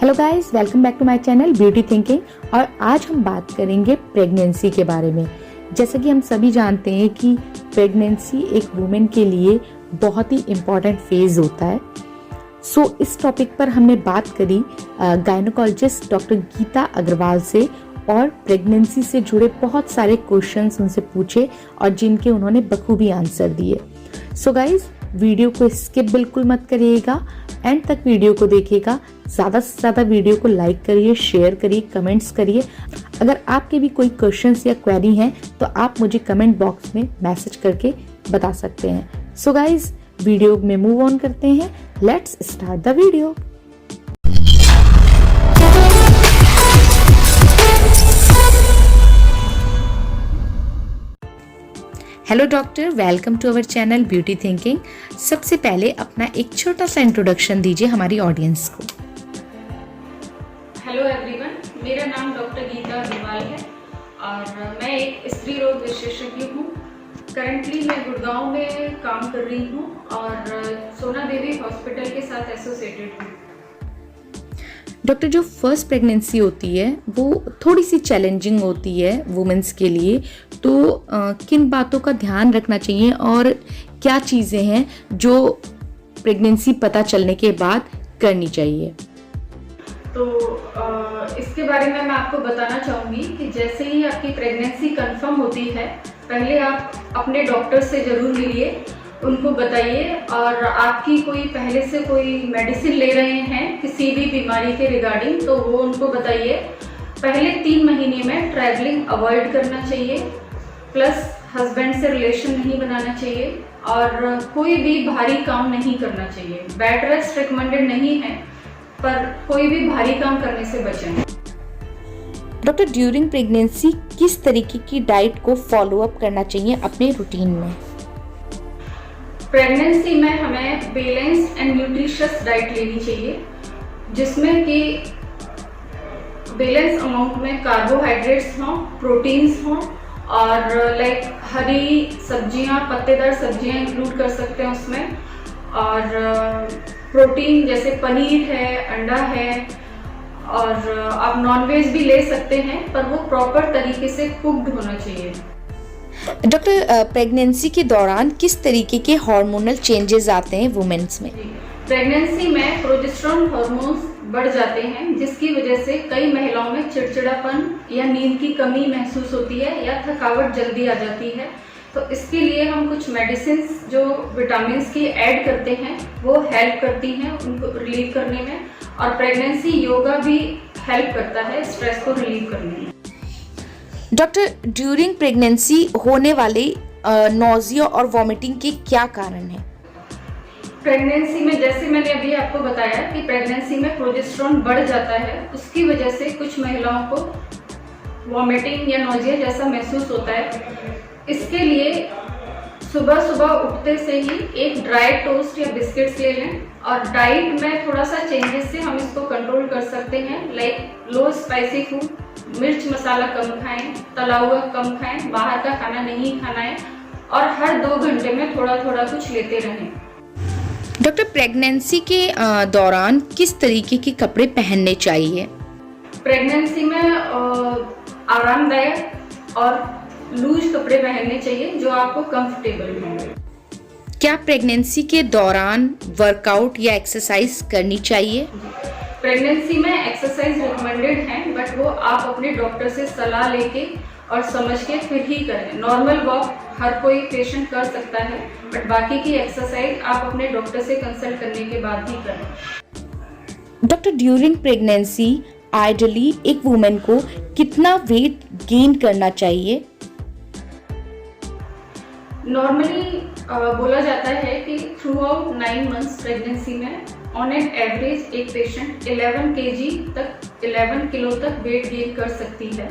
Hello guys, welcome back to my channel beauty thinking. और आज हम बात करेंगे प्रेगनेंसी के बारे में। जैसा कि हम सभी जानते हैं कि प्रेगनेंसी एक वुमेन के लिए बहुत ही इम्पॉर्टेंट फेज होता है। इस टॉपिक पर हमने बात करी गायनोकोलॉजिस्ट डॉक्टर गीता अग्रवाल से और प्रेगनेंसी से जुड़े बहुत सारे क्वेश्चंस उनसे पूछे और जिनके उन्होंने बखूबी आंसर दिए। गाइस, वीडियो को स्किप बिल्कुल मत करिएगा, एंड तक वीडियो को देखिएगा। ज़्यादा से ज़्यादा वीडियो को लाइक करिए, शेयर करिए, कमेंट्स करिए। अगर आपके भी कोई क्वेश्चंस या क्वेरी हैं तो आप मुझे कमेंट बॉक्स में मैसेज करके बता सकते हैं। गाइस, वीडियो में मूव ऑन करते हैं। Let's start the video. Hello doctor, welcome to our channel beauty thinking. सबसे पहले अपना एक छोटा सा इंट्रोडक्शन दीजिए हमारी ऑडियंस को। हेलो एवरीवन, मेरा नाम डॉक्टर गीता अग्रवाल है और मैं एक स्त्री रोग विशेषज्ञ हूँ। करंटली मैं गुड़गांव में काम कर रही हूँ और सोना देवी हॉस्पिटल के साथ एसोसिएटेड हूँ। डॉक्टर, जो फर्स्ट प्रेगनेंसी होती है वो थोड़ी सी चैलेंजिंग होती है वुमेन्स के लिए, तो किन बातों का ध्यान रखना चाहिए और क्या चीज़ें हैं जो प्रेगनेंसी पता चलने के बाद करनी चाहिए? तो इसके बारे में मैं आपको बताना चाहूँगी कि जैसे ही आपकी प्रेगनेंसी कंफर्म होती है, पहले आप अपने डॉक्टर से ज़रूर मिलिए, उनको बताइए। और आपकी कोई पहले से कोई मेडिसिन ले रहे हैं किसी भी बीमारी के रिगार्डिंग, तो वो उनको बताइए। पहले 3 महीने में ट्रैवलिंग अवॉइड करना चाहिए, प्लस हस्बैंड से रिलेशन नहीं बनाना चाहिए और कोई भी भारी काम नहीं करना चाहिए। बेड रेस्ट रिकमेंडेड नहीं है, पर कोई भी भारी काम करने से बचें। डॉक्टर, ड्यूरिंग प्रेगनेंसी किस तरीके की डाइट को फॉलो अप करना चाहिए अपने रूटीन में? प्रेगनेंसी में हमें बैलेंस्ड एंड न्यूट्रिशियस डाइट लेनी चाहिए, जिसमें कि बैलेंस अमाउंट में कार्बोहाइड्रेट्स हों, प्रोटीन्स हों और लाइक हरी सब्जियां, पत्तेदार सब्जियां इंक्लूड कर सकते हैं उसमें। और प्रोटीन जैसे पनीर है, अंडा है, और आप नॉनवेज भी ले सकते हैं, पर वो प्रॉपर तरीके से कुक्ड होना चाहिए। डॉक्टर, प्रेगनेंसी के दौरान किस तरीके के हार्मोनल चेंजेस आते हैं वुमेन्स में? प्रेगनेंसी में प्रोजेस्टेरोन हार्मोन्स बढ़ जाते हैं, जिसकी वजह से कई महिलाओं में चिड़चिड़ापन या नींद की कमी महसूस होती है या थकावट जल्दी आ जाती है। तो इसके लिए हम कुछ मेडिसिन जो विटामिन की ऐड करते हैं वो हेल्प करती हैं उनको रिलीव करने में। और प्रेगनेंसी योगा भी हेल्प करता है स्ट्रेस को रिलीव करने में। डॉक्टर, ड्यूरिंग प्रेगनेंसी होने वाले नोजिया और वॉमिटिंग के क्या कारण हैं? प्रेगनेंसी में जैसे मैंने अभी आपको बताया कि प्रेगनेंसी में प्रोजेस्टेरोन बढ़ जाता है, उसकी वजह से कुछ महिलाओं को वॉमिटिंग या नोजिया जैसा महसूस होता है। इसके लिए सुबह सुबह उठते से ही एक ड्राई टोस्ट या बिस्किट्स ले लें और डाइट में थोड़ा सा चेंजेस से हम इसको कंट्रोल कर सकते हैं। लाइक लो स्पाइसी फूड, मिर्च मसाला कम खाएं, तला हुआ कम खाएं, बाहर का खाना नहीं खाना है और हर 2 घंटे में थोड़ा थोड़ा कुछ लेते रहें। डॉक्टर, प्रेगनेंसी के दौरान किस तरीके के कपड़े पहनने चाहिए? प्रेगनेंसी में आरामदायक और लूज कपड़े पहनने चाहिए जो आपको कंफर्टेबल हों। क्या प्रेगनेंसी के दौरान वर्कआउट या एक्सरसाइज करनी चाहिए? प्रेगनेंसी में एक्सरसाइज रिकमेंडेड है, बट वो आप अपने डॉक्टर से सलाह लेके और समझ के फिर ही करें। नॉर्मल वॉक हर कोई पेशेंट कर सकता है, बट बाकी की एक्सरसाइज आप अपने डॉक्टर से कंसल्ट करने के बाद ही करें। डॉक्टर, ड्यूरिंग प्रेगनेंसी आइडियली एक वुमेन को कितना वेट गेन करना चाहिए? नॉर्मली बोला जाता है कि थ्रू आउट 9 मंथ्स प्रेगनेंसी में ऑन एन एवरेज एक पेशेंट 11 किलो तक वेट गेन कर सकती है।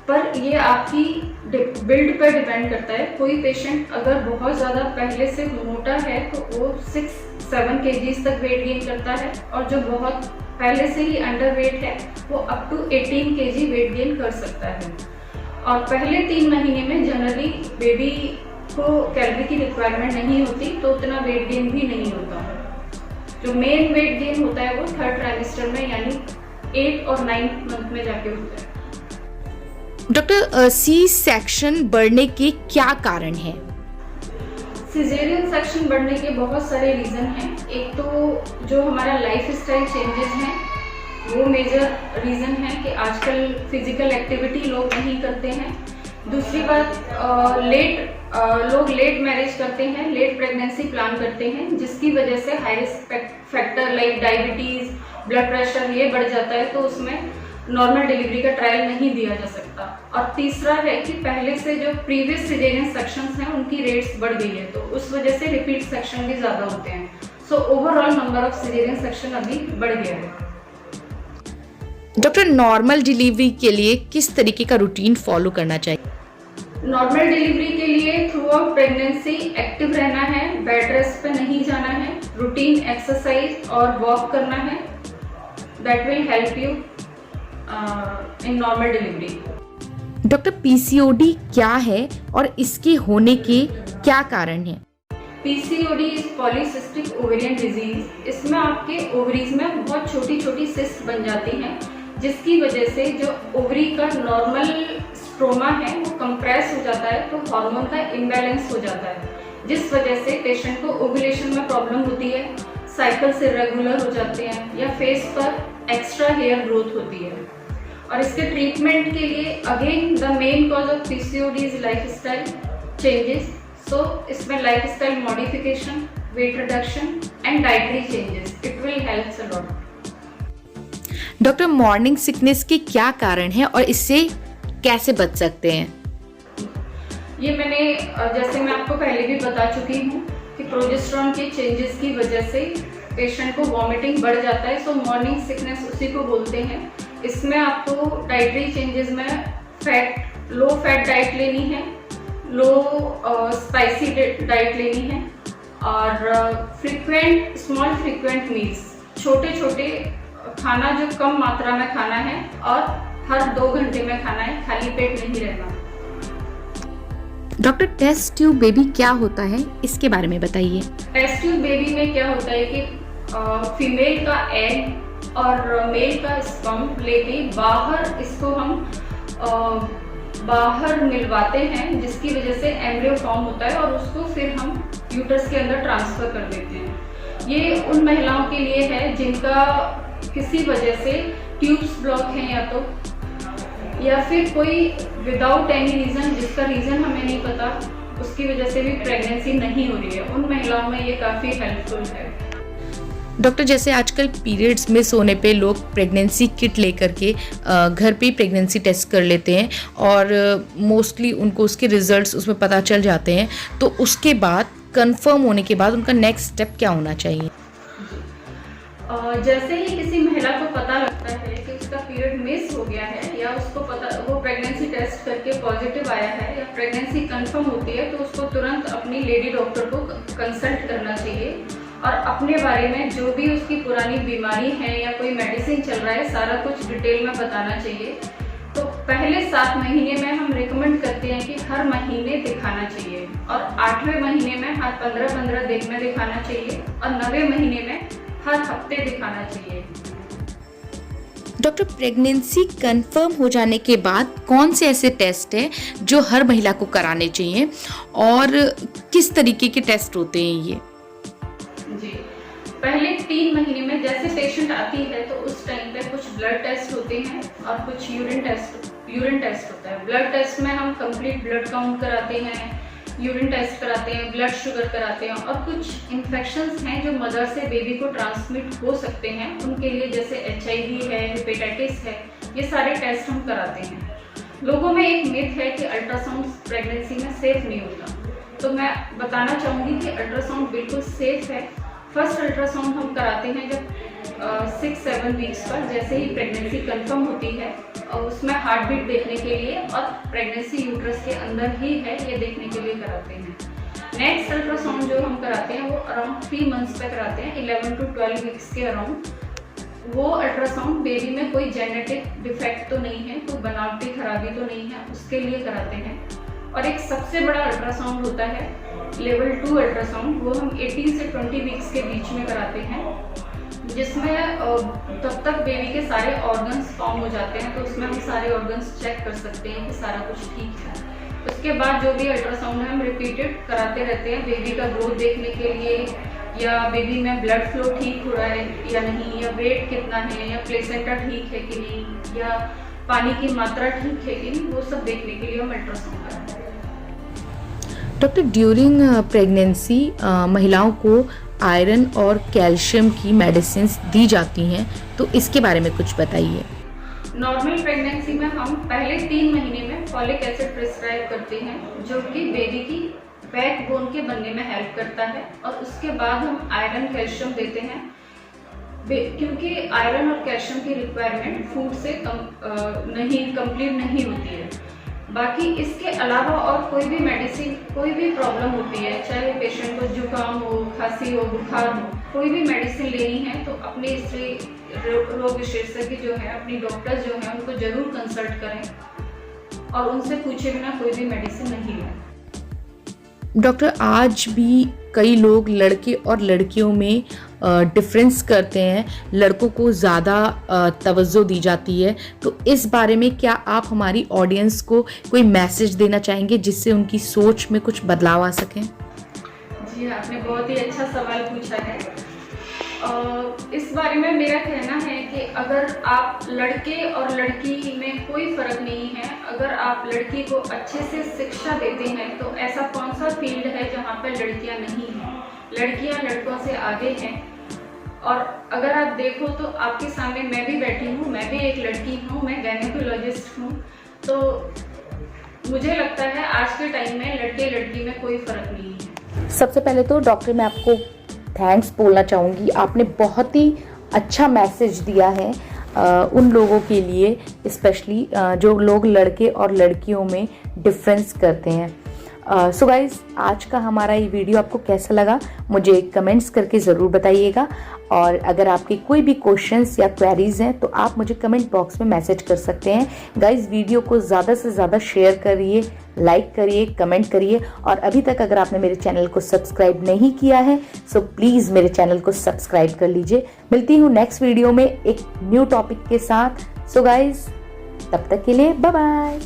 पर ये आपकी बिल्ड पर डिपेंड करता है। कोई पेशेंट अगर बहुत ज़्यादा पहले से मोटा है तो वो 6-7 kg तक वेट गेन करता है, और जो बहुत पहले से ही अंडर वेट है वो up to 18 kg weight gain कर सकता है। और पहले 3 महीने में जनरली बेबी को कैलोरी की रिक्वायरमेंट नहीं होती, तो उतना वेट गेन भी नहीं होता है। जो मेन वेट गेन होता है वो थर्ड ट्राइमेस्टर में यानी 8 और 9 मंथ में जाके होता है। डॉक्टर, सी सेक्शन बढ़ने के क्या कारण हैं? सिजेरियन सेक्शन बढ़ने के बहुत सारे रीज़न हैं। एक तो जो हमारा लाइफ स्टाइल चेंजेस हैं वो मेजर रीज़न है कि आजकल फिजिकल एक्टिविटी लोग नहीं करते हैं। दूसरी बात, लोग लेट मैरिज करते हैं, लेट प्रेगनेंसी प्लान करते हैं, जिसकी वजह से high risk factor like diabetes, blood pressure ये बढ़ जाता है, तो उसमें नॉर्मल डिलीवरी का ट्रायल नहीं दिया जा सकता। और तीसरा है कि पहले से जो प्रीवियस सिजेरियन सेक्शंस हैं उनकी रेट्स बढ़ गई है, तो उस वजह से रिपीट सेक्शन भी ज़्यादा होते हैं। So overall number of caesarean section अभी बढ़ गया है। डॉक्टर, नॉर्मल डिलीवरी के लिए किस तरीके का रूटीन फॉलो करना चाहिए? नॉर्मल डिलीवरी के लिए थ्रू आउट प्रेगनेंसी एक्टिव रहना है, बेड रेस्ट पे नहीं जाना है, रूटीन एक्सरसाइज और वॉक करना है। That will help you in normal delivery. Doctor, PCOD क्या है और इसके होने के क्या कारण हैं? PCOD is polycystic ovarian disease. इसमें आपके ओवरीज में बहुत छोटी छोटी सिस्ट बन जाती हैं, जिसकी वजह से जो ओवरी का नॉर्मल स्ट्रोमा है वो कंप्रेस हो जाता है, तो हार्मोन का इम्बैलेंस हो जाता है, जिस वजह से पेशेंट को ओव्यूलेशन में प्रॉब्लम होती है, साइकिल्स इरेगुलर हो जाते हैं या फेस पर एक्स्ट्रा हेयर ग्रोथ होती है। और इसके ट्रीटमेंट के लिए again the main cause of PCOD is lifestyle changes. So इसमें lifestyle modification, weight reduction and dietary changes, it will help a lot. Doctor, morning sickness के क्या कारण हैं और इससे कैसे बच सकते हैं? ये मैंने जैसे मैं आपको पहले भी बता चुकी हूँ कि प्रोजेस्टेरॉन के चेंजेस की वजह से पेशेंट को वॉमिटिंग बढ़ जाता है, सो मॉर्निंग सिकनेस उसी को बोलते हैं। इसमें आपको डाइटरी चेंजेस में लो फैट डाइट लेनी है, लो स्पाइसी डाइट लेनी है, और स्मॉल फ्रीक्वेंट मील्स, छोटे छोटे खाना जो कम मात्रा में खाना है और हर 2 घंटे में खाना है, खाली पेट नहीं रहना। डॉक्टर, टेस्ट ट्यूब बेबी क्या होता है, इसके बारे में बताइए। टेस्ट ट्यूब बेबी में क्या होता है कि फीमेल का एग और मेल का स्पर्म लेके बाहर इसको हम बाहर मिलवाते हैं, जिसकी वजह से एम्ब्रियो फॉर्म होता है और उसको फिर हम यूट्रस के अंदर ट्रांसफर कर देते हैं। ये उन महिलाओं के लिए है जिनका किसी वजह से ट्यूब्स ब्लॉक हैं या फिर कोई विदाउट एनी रीज़न, जिसका रीज़न हमें नहीं पता, उसकी वजह से भी प्रेगनेंसी नहीं हो रही है, उन महिलाओं में ये काफ़ी हेल्पफुल है। डॉक्टर, जैसे आजकल पीरियड्स मिस होने पे लोग प्रेगनेंसी किट लेकर के घर पे ही प्रेगनेंसी टेस्ट कर लेते हैं और मोस्टली उनको उसके रिजल्ट्स उसमें पता चल जाते हैं, तो उसके बाद कंफर्म होने के बाद उनका नेक्स्ट स्टेप क्या होना चाहिए? जैसे ही किसी महिला को पता लगता है कि उसका पीरियड मिस हो गया है या उसको वो प्रेगनेंसी टेस्ट करके पॉजिटिव आया है या प्रेगनेंसी कंफर्म होती है, तो उसको तुरंत अपनी लेडी डॉक्टर को कंसल्ट करना चाहिए और अपने बारे में जो भी उसकी पुरानी बीमारी है या कोई मेडिसिन चल रहा है सारा कुछ डिटेल में बताना चाहिए। तो पहले 7 महीने में हम रिकमेंड करते हैं कि हर महीने दिखाना चाहिए और 8वें महीने में हर 15-15 दिन में दिखाना चाहिए और 9वें महीने में हर हफ्ते दिखाना चाहिए। डॉक्टर, प्रेगनेंसी कंफर्म हो जाने के बाद कौन से ऐसे टेस्ट हैं जो हर महिला को कराने चाहिए और किस तरीके के टेस्ट होते हैं ये? जी, पहले 3 महीने में जैसे पेशेंट आती है तो उस टाइम पे कुछ ब्लड टेस्ट होते हैं और कुछ यूरिन टेस्ट होता है। ब्लड टेस्ट में हम कंप्लीट ब्लड काउंट कराते हैं, यूरिन टेस्ट कराते हैं, ब्लड शुगर कराते हैं और कुछ इन्फेक्शंस हैं जो मदर से बेबी को ट्रांसमिट हो सकते हैं, उनके लिए जैसे HIV है, हेपेटाइटिस है, ये सारे टेस्ट हम कराते हैं। लोगों में एक मिथ है कि अल्ट्रासाउंड प्रेगनेंसी में सेफ नहीं होता, तो मैं बताना चाहूँगी कि अल्ट्रासाउंड बिल्कुल सेफ है। फर्स्ट अल्ट्रासाउंड हम कराते हैं जब 6-7 वीक्स पर, जैसे ही प्रेगनेंसी कंफर्म होती है, और उसमें हार्ट बीट देखने के लिए और प्रेगनेंसी यूट्रस के अंदर ही है ये देखने के लिए कराते हैं। नेक्स्ट अल्ट्रासाउंड जो हम कराते हैं वो अराउंड 3 मंथ्स पे कराते हैं, 11 to 12 वीक्स के अराउंड। वो अल्ट्रासाउंड बेबी में कोई जेनेटिक डिफेक्ट तो नहीं है, कोई बनावटी खराबी तो नहीं है, उसके लिए कराते हैं। और एक सबसे बड़ा अल्ट्रासाउंड होता है लेवल 2 अल्ट्रासाउंड, वो हम 18 से 20 वीक्स के बीच में कराते हैं। जिसमें तब तक बेबी के सारे ऑर्गन्स फॉर्म हो जाते हैं, तो उसमें हम सारे ऑर्गन्स चेक कर सकते हैं कि सारा कुछ ठीक है। उसके बाद जो भी अल्ट्रासाउंड है हम रिपीटेड कराते रहते हैं बेबी का ग्रोथ देखने के लिए, या बेबी में ब्लड फ्लो ठीक हो रहा है या नहीं, या वेट कितना है, या प्लेसेंटा ठीक है कि नहीं, या पानी की मात्रा ठीक है कि नहीं, वो सब देखने के लिए हम अल्ट्रासाउंड कराते हैं। डॉक्टर, ड्यूरिंग प्रेगनेंसी महिलाओं को आयरन और कैल्शियम की मेडिसिन दी जाती हैं, तो इसके बारे में कुछ बताइए। नॉर्मल प्रेगनेंसी में हम पहले 3 महीने में फॉलिक एसिड प्रिस्क्राइब करते हैं, जो कि बेबी की बैकबोन के बनने में हेल्प करता है, और उसके बाद हम आयरन कैल्शियम देते हैं, क्योंकि आयरन और कैल्शियम की रिक्वायरमेंट फूड से कंप्लीट नहीं होती है। बाकी इसके अलावा और कोई भी मेडिसिन, कोई भी प्रॉब्लम होती है, चाहे पेशेंट को जुकाम हो, खांसी हो, बुखार हो, कोई भी मेडिसिन लेनी है तो अपने स्त्री रोग विशेषज्ञ जो है, अपनी डॉक्टर जो है, उनको जरूर कंसल्ट करें और उनसे पूछे बिना कोई भी मेडिसिन नहीं लें। डॉक्टर, आज भी कई लोग लड़के और लड़कियों में डिफरेंस करते हैं, लड़कों को ज़्यादा तवज्जो दी जाती है, तो इस बारे में क्या आप हमारी ऑडियंस को कोई मैसेज देना चाहेंगे जिससे उनकी सोच में कुछ बदलाव आ सके? जी, आपने बहुत ही अच्छा सवाल पूछा है। इस बारे में मेरा कहना है कि अगर आप लड़के और लड़की में कोई फ़र्क नहीं है, अगर आप लड़की को अच्छे से शिक्षा देते हैं तो ऐसा कौन सा फील्ड है जहाँ पर लड़कियाँ नहीं हैं। लड़कियाँ लड़कों से आगे हैं, और अगर आप देखो तो आपके सामने मैं भी बैठी हूँ, मैं भी एक लड़की हूँ, मैं गायनेकोलॉजिस्ट हूँ, तो मुझे लगता है आज के टाइम में लड़के लड़की में कोई फ़र्क नहीं है। सबसे पहले तो डॉक्टर, मैं आपको थैंक्स बोलना चाहूँगी, आपने बहुत ही अच्छा मैसेज दिया है उन लोगों के लिए, स्पेशली जो लोग लड़के और लड़कियों में डिफरेंस करते हैं। सो गाइज, आज का हमारा ये वीडियो आपको कैसा लगा मुझे कमेंट्स करके ज़रूर बताइएगा, और अगर आपके कोई भी क्वेश्चंस या क्वेरीज हैं तो आप मुझे कमेंट बॉक्स में मैसेज कर सकते हैं। गाइज, वीडियो को ज़्यादा से ज़्यादा शेयर करिए, लाइक करिए, कमेंट करिए, और अभी तक अगर आपने मेरे चैनल को सब्सक्राइब नहीं किया है सो प्लीज़ मेरे चैनल को सब्सक्राइब कर लीजिए। मिलती हूँ नेक्स्ट वीडियो में एक न्यू टॉपिक के साथ। सो गाइज, तब तक के लिए बाय बाय।